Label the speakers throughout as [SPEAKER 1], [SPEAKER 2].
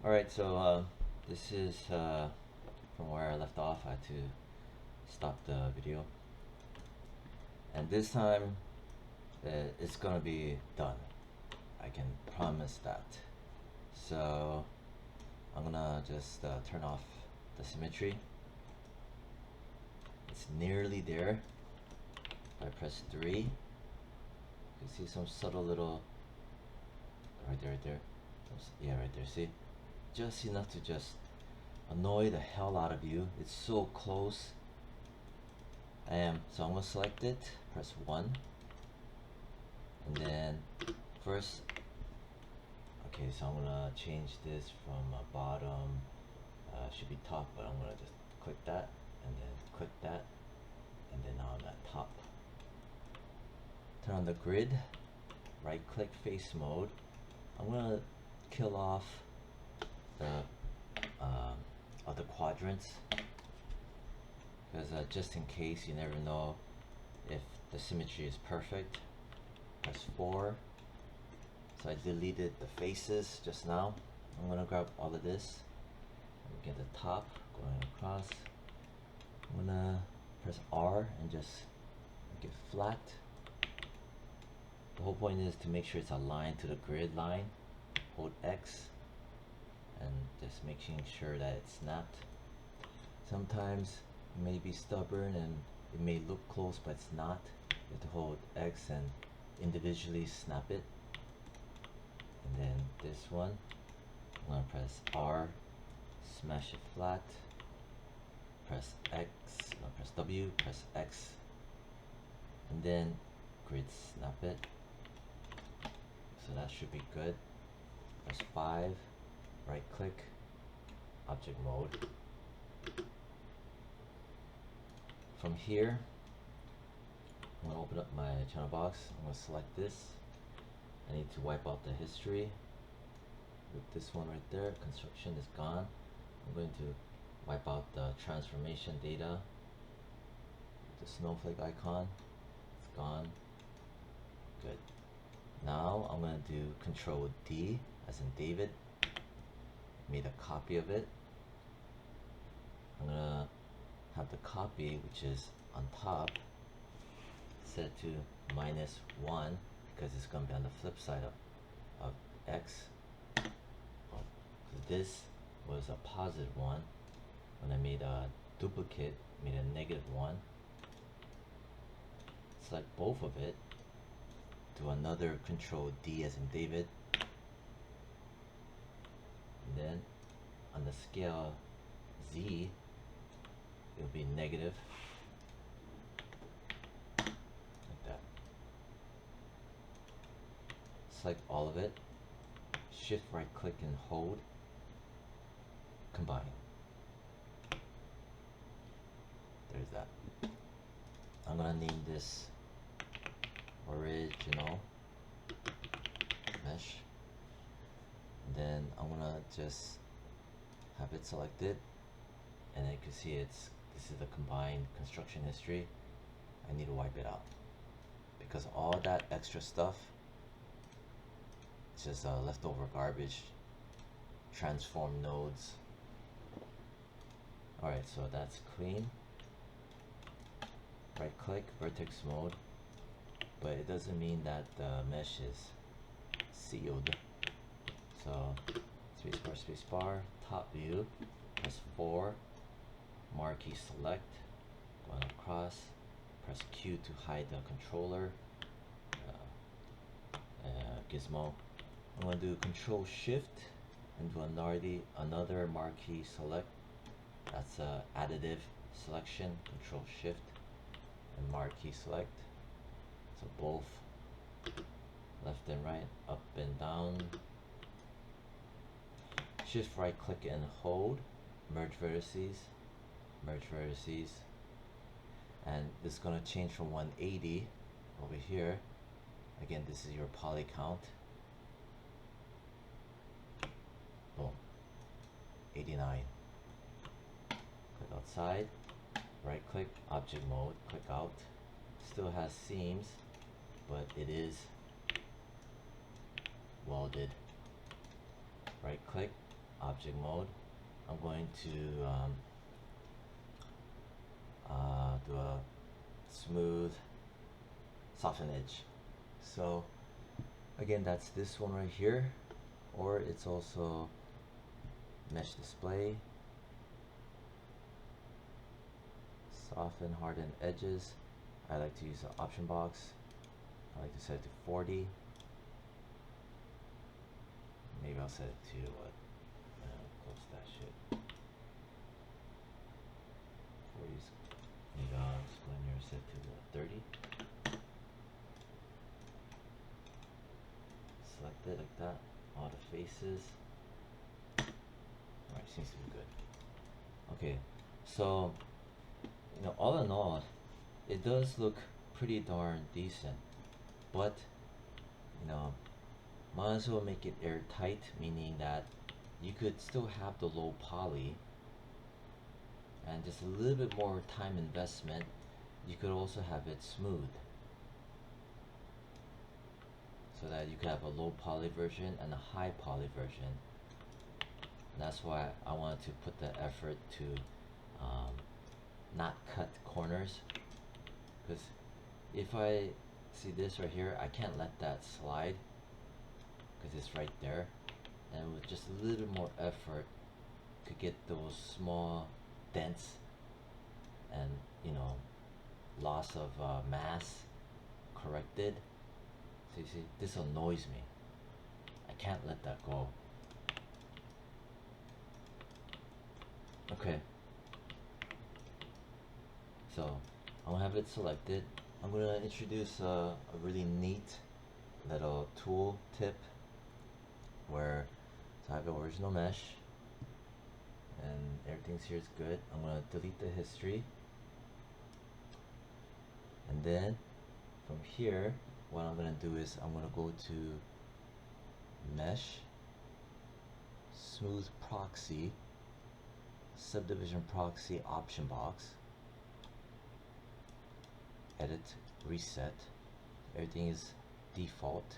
[SPEAKER 1] Alright, so this is from where I left off. I had to stop the video. And this time it's gonna be done. I can promise that. So I'm gonna just turn off the symmetry. It's nearly there. If I press 3, you can see some subtle little, right there. Yeah, right there, see? Just enough to just annoy the hell out of you. It's so close. So I'm gonna select it, press 1, and then first, okay, so I'm gonna change this from bottom, should be top, but I'm gonna just click that, and then click that, and then on that top. Turn on the grid, right click face mode. I'm gonna kill off the other quadrants, because just in case, you never know if the symmetry is perfect. Press 4. So I deleted the faces just now. I'm gonna grab all of this and get the top going across. I'm gonna press R and just make it flat. The whole point is to make sure it's aligned to the grid line. Hold X and just making sure that it's snapped. Sometimes it may be stubborn and it may look close, but it's not. You have to hold X and individually snap it. And then this one, I'm gonna press R, smash it flat, press X, no, press W, press X, and then grid snap it. So that should be good. Press 5, right click, object mode. From here, I'm gonna open up my channel box. I'm gonna select this. I need to wipe out the history with this one right there. Construction is gone. I'm going to wipe out the transformation data. The snowflake icon, it's gone. Good. Now I'm going to do Control D as in David. Made a copy of it. I'm going to have the copy, which is on top, set to -1, because it's going to be on the flip side of X. Well, this was a positive 1. When I made a duplicate, made a -1. Select both of it. Do another Control D as in David. And then on the scale Z, it'll be negative. Like that. Select all of it. Shift right click and hold. Combine. There's that. I'm gonna name this original mesh. And then I'm gonna just have it selected, and then you can see this is the combined construction history. I need to wipe it out because all that extra stuff is just leftover garbage, transform nodes. Alright, so that's clean. Right click, vertex mode, but it doesn't mean that the mesh is sealed. So spacebar, top view, press 4, marquee select, going across, press Q to hide the controller gizmo. I'm going to do Control Shift and do another marquee select. That's additive selection. Control Shift and marquee select. So both left and right, up and down. Shift right click and hold, merge vertices, and this is going to change from 180 over here. Again, this is your poly count. Boom, 89. Click outside, right click, object mode, click out. Still has seams, but it is welded. Right click, object mode. I'm going to do a smooth soften edge. So again, that's this one right here, or it's also mesh display, soften harden edges. I like to use the option box. I like to set it to 40. Maybe I'll set it to what? Close that shit. 40s. Maybe I'll just go in here and set to the 30. Select it like that. All the faces. Alright, seems to be good. Okay, so all in all, it does look pretty darn decent, but might as well make it airtight, meaning that you could still have the low poly and just a little bit more time investment. You could also have it smooth, so that you could have a low poly version and a high poly version. And that's why I wanted to put the effort to not cut corners, because if I see this right here, I can't let that slide because it's right there, and with just a little bit more effort could get those small dents and loss of mass corrected. So you see, this annoys me. I can't let that go. Okay, so I'm gonna have it selected. I'm gonna introduce a really neat little tool tip where I have the original mesh and everything's here is good. I'm gonna delete the history, and then from here what I'm gonna do is I'm gonna go to mesh, smooth proxy, subdivision proxy option box, edit, reset. Everything is default.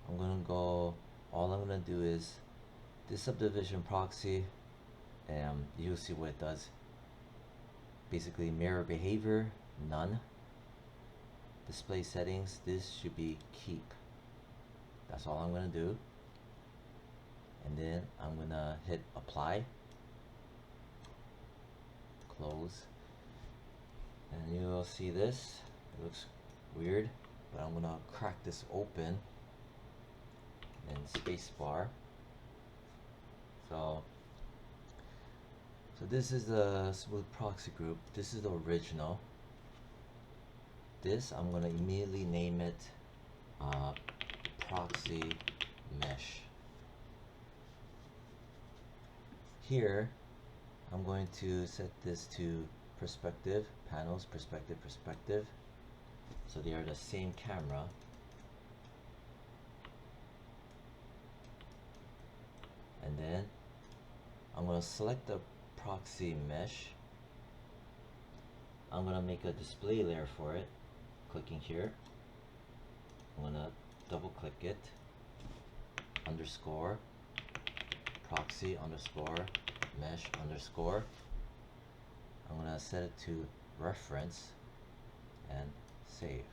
[SPEAKER 1] I'm gonna go, all I'm gonna do is this subdivision proxy, and you'll see what it does. Basically, mirror behavior, none. Display settings, this should be keep. That's all I'm gonna do. And then I'm gonna hit apply, close, and you'll see this. It looks weird, but I'm gonna crack this open and spacebar. So this is the smooth proxy group. This is the original. This I'm gonna immediately name it proxy mesh. Here I'm going to set this to perspective, panels, perspective, perspective, so they are the same camera. And then I'm going to select the proxy mesh. I'm going to make a display layer for it, clicking here. I'm going to double click it, underscore proxy underscore mesh underscore. I'm going to set it to reference and save.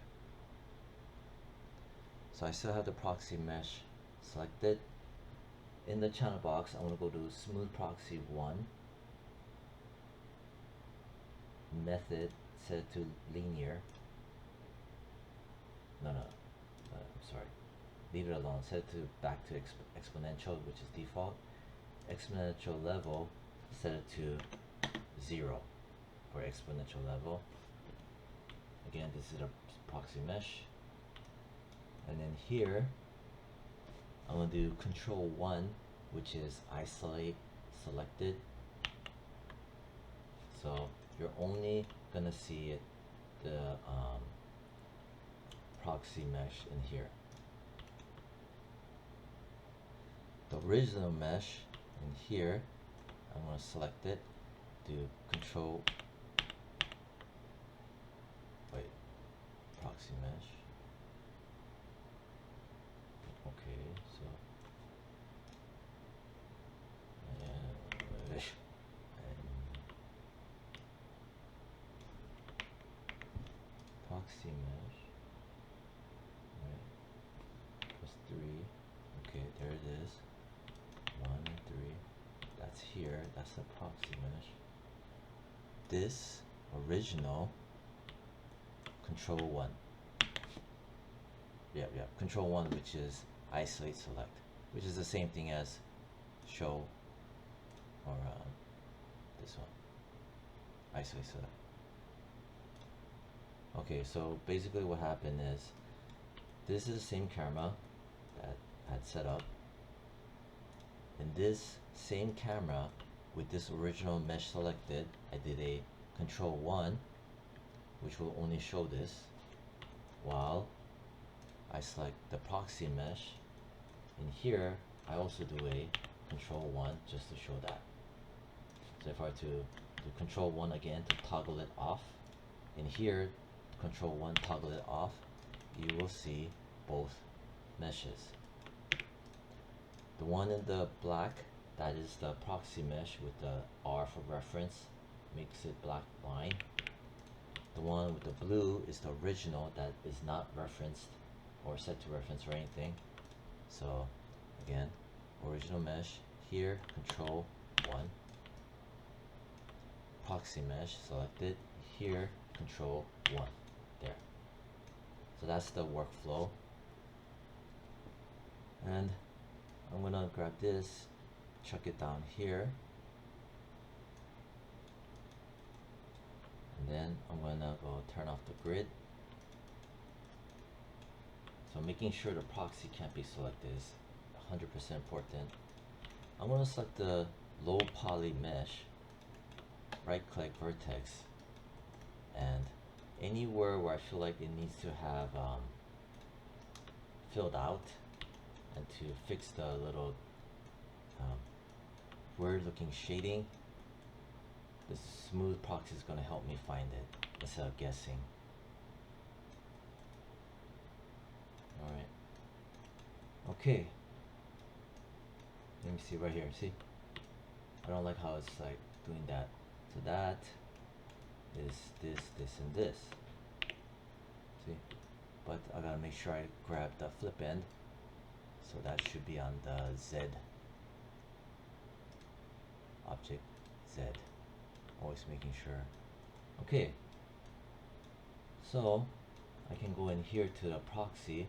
[SPEAKER 1] So I still have the proxy mesh selected. In the channel box, I'm going to go to smooth proxy 1, method, set it to linear. No, I'm sorry, leave it alone. Set it to back to exponential, which is default. Exponential level, set it to 0 for exponential level. Again, this is a proxy mesh. And then here I'm going to do control 1, which is isolate selected. So you're only going to see it, the proxy mesh in here. The original mesh in here, I'm going to select it, do control, proxy mesh. Okay, so yeah, proxy mesh, right, plus 3, okay, there it is, 1 and 3, that's here, that's the proxy mesh. This original control 1, yeah, control 1, which is isolate select, which is the same thing as show, or this one, isolate select. Okay, so basically what happened is, this is the same camera that I had set up. In this same camera, with this original mesh selected, I did a control 1, which will only show this, while I select the proxy mesh. In here, I also do a control 1 just to show that. So if I were to do control 1 again to toggle it off, in here, control 1 toggle it off, you will see both meshes. The one in the black, that is the proxy mesh with the R for reference, makes it black line. The one with the blue is the original that is not referenced or set to reference or anything. So again, original mesh, here control 1, proxy mesh selected, here control 1, there. So that's the workflow. And I'm gonna grab this, chuck it down here, and then I'm gonna go turn off the grid. So making sure the proxy can't be selected is 100% important. I'm gonna select the low poly mesh, right click vertex, and anywhere where I feel like it needs to have filled out, and to fix the little weird looking shading, the smooth proxy is going to help me find it instead of guessing. Alright. Okay. Let me see right here. See? I don't like how it's like doing that. So that is this, this, and this. See? But I gotta make sure I grab the flip end. So that should be on the Z. Object Z. Always making sure. Okay. So I can go in here to the proxy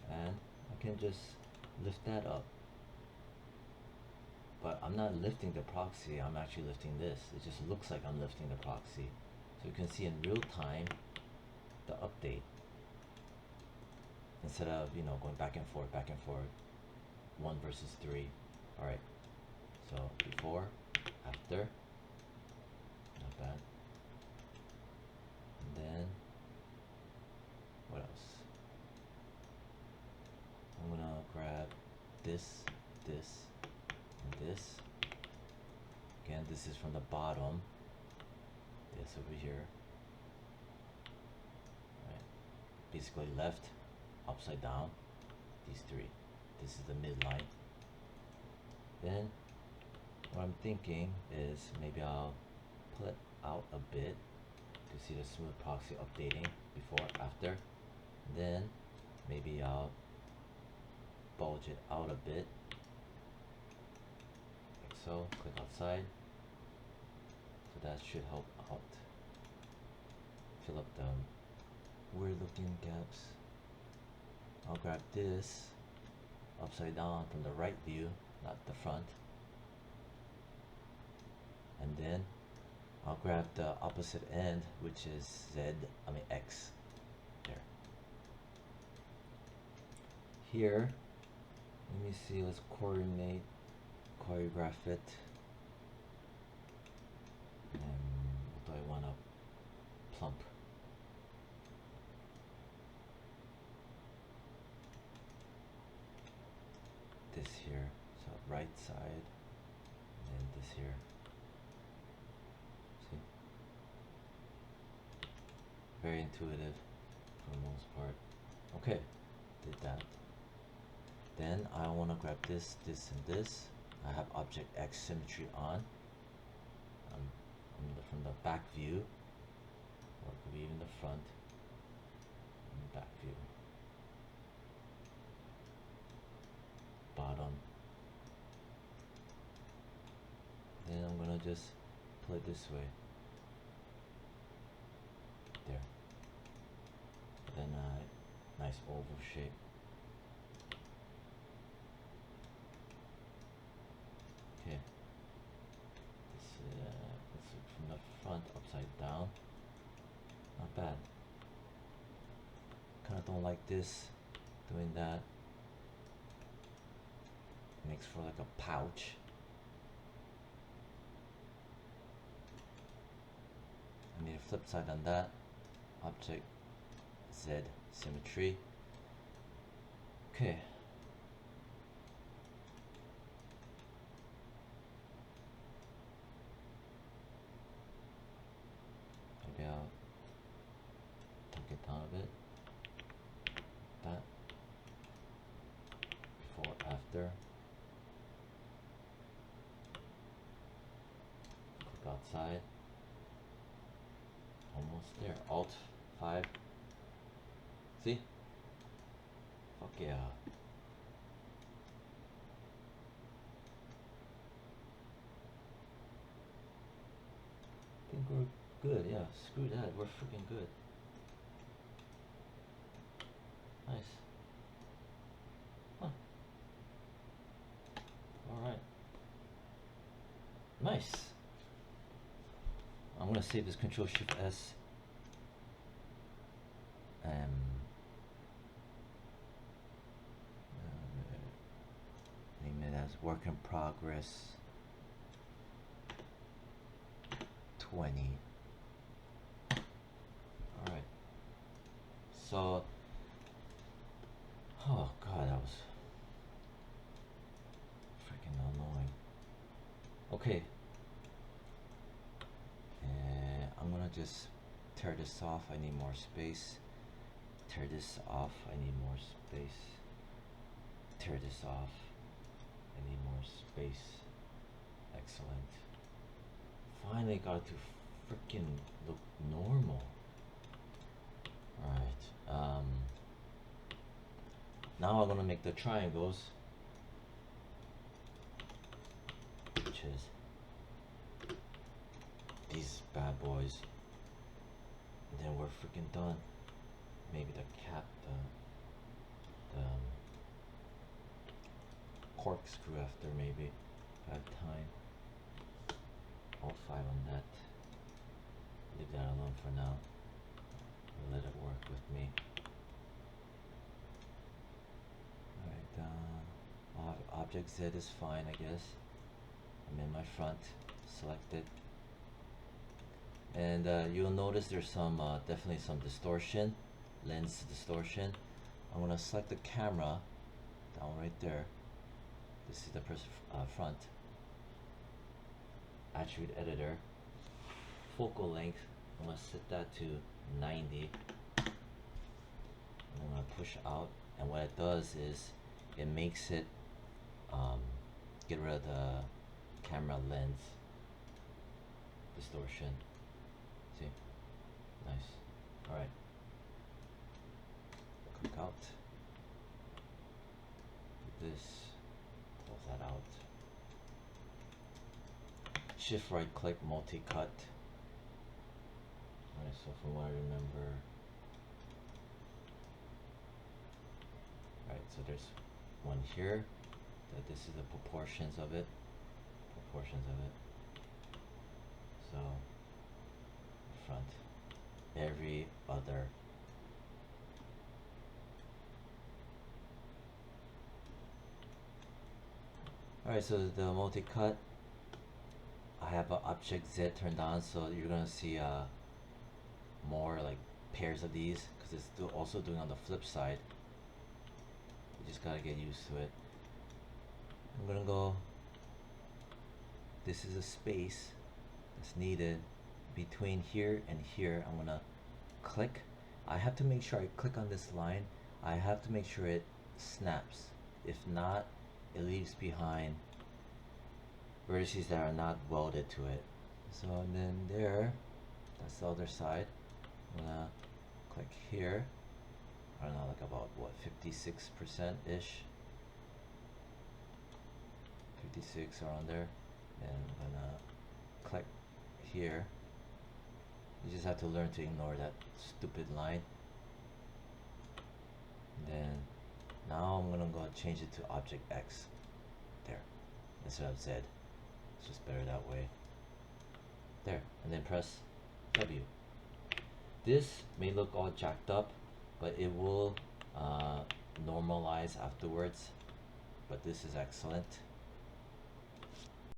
[SPEAKER 1] and I can just lift that up. But I'm not lifting the proxy, I'm actually lifting this. It just looks like I'm lifting the proxy. So you can see in real time the update. Instead of, you know, going back and forth, 1 versus 3. Alright. So before, after, not bad. And then what else? I'm gonna grab this, this, and this. Again, this is from the bottom. This over here. Right. Basically left, upside down, these 3. This is the midline. Then what I'm thinking is maybe I'll pull it out a bit to see the smooth proxy updating before, after. Then maybe I'll bulge it out a bit, like so. Click outside. So that should help out. Fill up the weird looking gaps. I'll grab this upside down from the right view, not the front. And then I'll grab the opposite end, which is X. There. Here, let me see, let's choreograph it. And what do I want to plump? This here, so right side, and then this here. See? Very intuitive for the most part. Okay, did that. Then I want to grab this, this, and this. I have object X symmetry on. From the back view, or it could be even the front. back view. Bottom. Then I'm gonna just pull it this way. There. Then nice oval shape. Okay. This let's look from the front upside down. Not bad. Kinda don't like this, doing that. Makes for like a pouch. I need a flip side on that. Object Z symmetry. Okay. Maybe I'll tuck it down a bit. That. Before, after. Click outside. Almost there. Alt 5. See? Fuck yeah. I think we're good, yeah. Screw that, we're freaking good. Nice. Huh. Alright. Nice. I'm gonna save this Control Shift S. Name it as work in progress 20. Alright. So, oh god, that was freaking annoying. Okay. I'm gonna just tear this off. I need more space. Tear this off. I need more space. Tear this off. I need more space. Excellent. Finally got to freaking look normal. Alright. Now I'm gonna make the triangles, which is these bad boys. And then we're freaking done. Maybe the cap, the corkscrew after, maybe if I have time. Alt 5 on that. Leave that alone for now. Let it work with me. Alright, object Z is fine, I guess. I'm in my front, select it. And you'll notice there's some, definitely some distortion, lens distortion. I'm gonna select the camera, down right there. This is the front. Attribute editor. Focal length, I'm gonna set that to 90. I'm gonna push out, and what it does is it makes it get rid of the camera lens distortion. See? Nice. Alright. Click out. This. Close that out. Shift right click, multi-cut. Alright, so from what I remember. Alright, so there's one here. This is the proportions of it. So front, every other. Alright, so the multi-cut, I have an object Z turned on, so you're gonna see more like pairs of these, because it's also doing on the flip side. You just gotta get used to it. I'm gonna go, this is a space that's needed between here and here. I'm gonna click. I have to make sure I click on this line. I have to make sure it snaps. If not, it leaves behind vertices that are not welded to it. So and then there, that's the other side. I'm gonna click here, I don't know, like about what, 56% ish, 56 around there. And I'm gonna click here. You just have to learn to ignore that stupid line. Then now I'm gonna go change it to object X. There, that's what I've said. It's just better that way. There, and then press W. This may look all jacked up, but it will normalize afterwards. But this is excellent.